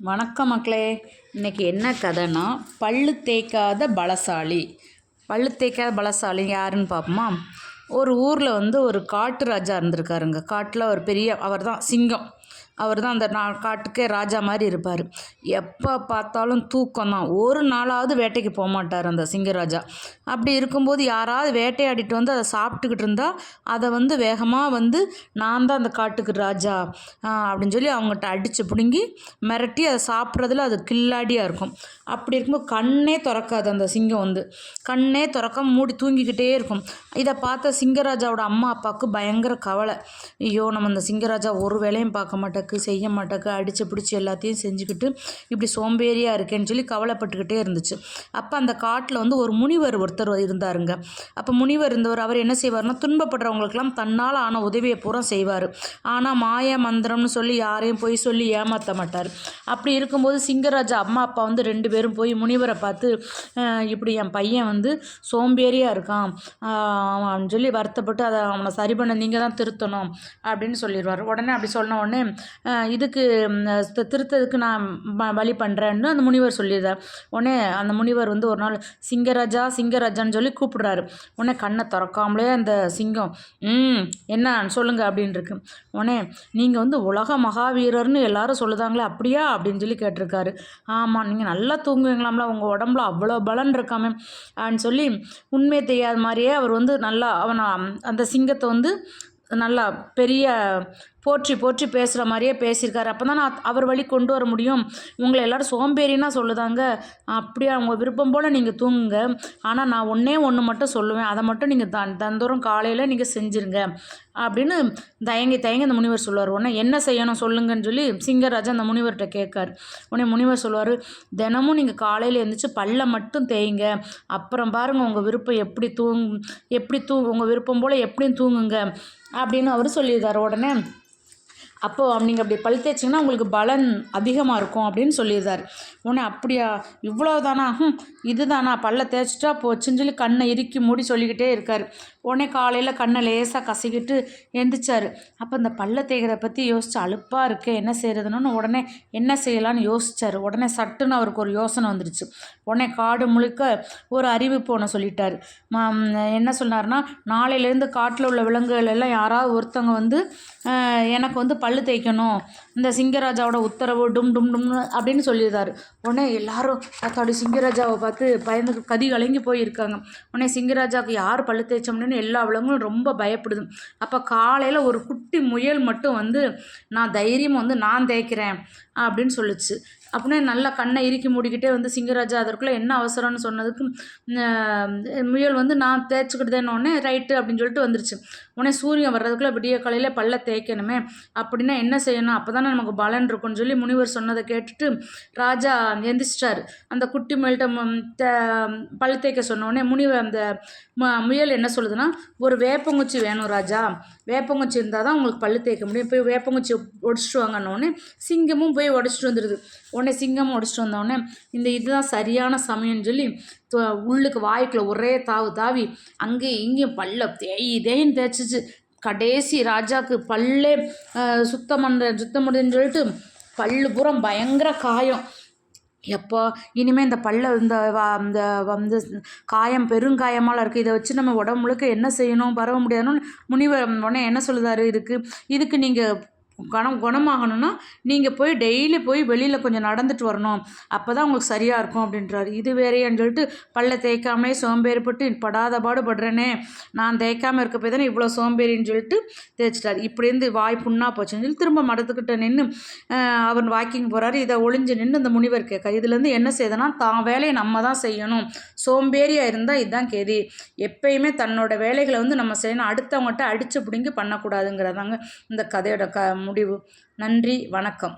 வணக்கம் மக்களே. இன்றைக்கி என்ன கதைன்னா, பல்லு தேய்க்காத பலசாலி. பல்லு தேய்க்காத பலசாலி யாருன்னு பார்ப்போமா? ஒரு ஊரில் ஒரு காட்டு ராஜா இருந்திருக்காருங்க. காட்டில் ஒரு பெரிய அவர் தான் சிங்கம். அவர் தான் அந்த காட்டுக்கே ராஜா மாதிரி இருப்பார். எப்போ பார்த்தாலும் தூக்கம் தான். ஒரு நாளாவது வேட்டைக்கு போக மாட்டார் அந்த சிங்கராஜா. அப்படி இருக்கும்போது யாராவது வேட்டையாடிட்டு அதை சாப்பிட்டுக்கிட்டு இருந்தால் அதை வேகமாக நான் தான் அந்த காட்டுக்கு ராஜா அப்படின்னு சொல்லி அவங்ககிட்ட அடித்து பிடுங்கி மிரட்டி அதை சாப்பிட்றதுல அது கில்லாடியாக இருக்கும். அப்படி இருக்கும்போது கண்ணே திறக்காது அந்த சிங்கம். கண்ணே திறக்காம மூடி தூங்கிக்கிட்டே இருக்கும். இதை பார்த்த சிங்கராஜாவோட அம்மா அப்பாவுக்கு பயங்கர கவலை. ஐயோ, நம்ம அந்த சிங்கராஜா ஒரு வேலையும் பார்க்க மாட்டேக்கு, செய்ய மாட்டேக்கு, அடித்து பிடிச்சி எல்லாத்தையும் செஞ்சுக்கிட்டு இப்படி சோம்பேறியாக இருக்கேன்னு சொல்லி கவலைப்பட்டுக்கிட்டே இருந்துச்சு. அப்போ அந்த காட்டில் ஒரு முனிவர் ஒருத்தர் இருந்தாருங்க. அப்போ முனிவர் இருந்தவர் அவர் என்ன செய்வார்னா, துன்பப்படுறவங்களுக்கெல்லாம் தன்னால் ஆன உதவியை பூரா செய்வார். ஆனால் மாய மந்திரம்னு சொல்லி யாரையும் போய் சொல்லி ஏமாற்ற மாட்டார். அப்படி இருக்கும்போது சிங்கராஜா அம்மா அப்பா 2 பேரும் போய் முனிவரை பார்த்து, இப்படி என் பையன் சோம்பேறியாக இருக்கான் அப்படின்னு சொல்லி வருத்தப்பட்டு அதை அவனை சரி பண்ண நீங்கள் தான் திருத்தணும் அப்படின்னு சொல்லிடுவார். உடனே அப்படி சொன்ன உடனே இதுக்கு திருத்ததுக்கு நான் வழி பண்ணுறேன்னு அந்த முனிவர் சொல்லிடுறார். உடனே அந்த முனிவர் ஒரு நாள் சிங்கராஜா சிங்கராஜான்னு சொல்லி கூப்பிடுறாரு. உடனே கண்ணை திறக்காமலே அந்த சிங்கம் என்ன சொல்லுங்க அப்படின்னு இருக்கு. உடனே நீங்கள் உலக மகாவீரர்னு எல்லாரும் சொல்லுதாங்களே, அப்படியா அப்படின்னு சொல்லி கேட்டிருக்காரு. ஆமாம், நீங்கள் நல்லா தூங்குவீங்களாம்ல, உங்கள் உடம்புல அவ்வளோ பலன் இருக்காமே அப்படின்னு சொல்லி உண்மை தெரியாத மாதிரியே அவர் நல்லா அந்த சிங்கத்தை நல்லா பெரிய போற்றி போற்றி பேசுகிற மாதிரியே பேசியிருக்காரு. அப்போ தான் நான் அவர் வழி கொண்டு வர முடியும். உங்களை எல்லோரும் சோம்பேறின்னா சொல்லுதாங்க. அப்படியே அவங்க விருப்பம் போல் நீங்கள் தூங்குங்க. ஆனால் நான் ஒன்று மட்டும் சொல்லுவேன், அதை மட்டும் நீங்கள் தந்தோறும் காலையில் நீங்கள் செஞ்சுருங்க அப்படின்னு தயங்கி அந்த முனிவர் சொல்லுவார். உடனே என்ன செய்யணும் சொல்லுங்கன்னு சொல்லி சிங்கராஜா அந்த முனிவர்கிட்ட கேட்கார். உடனே முனிவர் சொல்லுவார், தினமும் நீங்கள் காலையில் எழுந்திரிச்சு பல்லை மட்டும் தேய்ங்க. அப்புறம் பாருங்கள் உங்கள் விருப்பம் எப்படி உங்கள் விருப்பம் போல் எப்படியும் தூங்குங்க அப்படின்னு அவர் சொல்லியிருக்கார். உடனே அப்போது நீங்கள் அப்படி பல் தேய்ச்சிங்கன்னா உங்களுக்கு பலன் அதிகமாக இருக்கும் அப்படின்னு சொல்லியிருந்தார். உடனே அப்படியா, இவ்வளோ தானா, இதுதானா, பல்லை தேய்ச்சிட்டா போச்சுன்னு சொல்லி கண்ணை இறுக்கி மூடி சொல்லிக்கிட்டே இருக்கார். உடனே காலையில் கண்ணை லேசாக கசக்கிட்டு எழுந்திரிச்சார். அப்போ இந்த பல்லை தேய்கிறத பற்றி யோசிச்சு அலுப்பாக இருக்கே, என்ன செய்கிறதுன்னு உடனே என்ன செய்யலான்னு யோசித்தார். உடனே சட்டுன்னு அவருக்கு ஒரு யோசனை வந்துடுச்சு. உடனே காடு முழுக்க ஒரு அறிவிப்பு ஒன்று சொல்லிட்டார். என்ன சொன்னார்னா, நாளையிலேருந்து காட்டில் உள்ள விலங்குகள் எல்லாம் யாராவது ஒருத்தவங்க எனக்கு பல்லு தேய்க்கணும், இந்த சிங்கராஜாவோட உத்தரவு டும் டும் டும்னு அப்படின்னு சொல்லியிருந்தார். உடனே எல்லாரும் அத்தாடி சிங்கராஜாவை பார்த்து பயந்து கதி கலங்கி போயிருக்காங்க. உடனே சிங்கராஜாவுக்கு யார் பல்லு தேய்ச்சோம்னு எல்லா விலங்குகளும் ரொம்ப பயப்படுது. அப்போ காலையில் ஒரு குட்டி முயல் மட்டும் நான் தைரியம் நான் தேய்க்கிறேன் அப்படின்னு சொல்லிச்சு. அப்படின்னா நல்லா கண்ணை இறுக்கி மூடிக்கிட்டே சிங்கராஜா அதற்குள்ளே என்ன அவசரம்னு சொன்னதுக்கு முயல் நான் தேய்ச்சிக்கிட்டுதேன்னொடனே ரைட்டு அப்படின்னு சொல்லிட்டு வந்துருச்சு. உடனே சூரியன் வர்றதுக்குள்ளே விடிய காலையில் பல்ல தேய்க்கணுமே, அப்படின்னா என்ன செய்யணும், அப்போ தானே நமக்கு பலன் இருக்கும்னு சொல்லி முனிவர் சொன்னதை கேட்டுட்டு ராஜா எந்திரிச்சிட்டார். அந்த குட்டி முயல்கிட்ட பல் தேய்க்க சொன்னோடனே முனிவர் அந்த முயல் என்ன சொல்லுதுன்னா, ஒரு வேப்பங்குச்சி வேணும் ராஜா, வேப்பங்குச்சி இருந்தால் தான் உங்களுக்கு பல்லு தேய்க்க முடியும், போய் வேப்பங்குச்சி ஒடிச்சிட்டு வாங்கன்னொடனே சிங்கமும் போய் உடச்சிட்டு வந்துடுது. உடனே சிங்கமும் உடச்சிட்டு வந்தோடனே இதுதான் சரியான சமயம்னு சொல்லி உள்ளுக்கு வாய்க்குள்ள ஒரே தாவி அங்கேயும் இங்கேயும் பல்ல தேயின்னு தேய்ச்சிச்சு. கடைசி ராஜாவுக்கு பல்லே சுத்தம் முடியுன்னு சொல்லிட்டு பல்லு பூரம் பயங்கர காயம். எப்போ இனிமேல் இந்த பல்ல இந்த காயம் பெருங்காயமாலாம் இருக்குது, இதை வச்சு நம்ம உடம்பு முழுக்க என்ன செய்யணும், பரவ முடியாதுன்னு முனிவர் உடனே என்ன சொல்லுதாரு, இதுக்கு நீங்கள் குணமாகணும்னா நீங்கள் போய் டெய்லி போய் வெளியில் கொஞ்சம் நடந்துட்டு வரணும், அப்போ தான் உங்களுக்கு சரியாக இருக்கும் அப்படின்றாரு. இது வேறையான்னு சொல்லிட்டு பல்ல தேய்க்காமலே சோம்பேறிப்பட்டு படாத பாடுபடுறேனே, நான் தேய்க்காமல் இருக்க போய் தானே இவ்வளோ சோம்பேறின்னு சொல்லிட்டு தேய்ச்சிட்டார். இப்படி வாய் புண்ணாக போச்சுன்னு சொல்லி திரும்ப மடத்துக்கிட்ட நின்று அவர் வாக்கிங் போகிறாரு. இதை ஒளிஞ்சு நின்று இந்த முனிவர் கேட்க, இதுலேருந்து என்ன செய்யுதுன்னா, தான் வேலையை நம்ம தான் செய்யணும், சோம்பேறியாக இருந்தால் இதுதான் கேதி, எப்பயுமே தன்னோட வேலைகளை நம்ம செய்யணும், அடுத்தவங்ககிட்ட அடித்து பிடிங்கி பண்ணக்கூடாதுங்கிறதாங்க இந்த கதையோட முடிவு. நன்றி, வணக்கம்.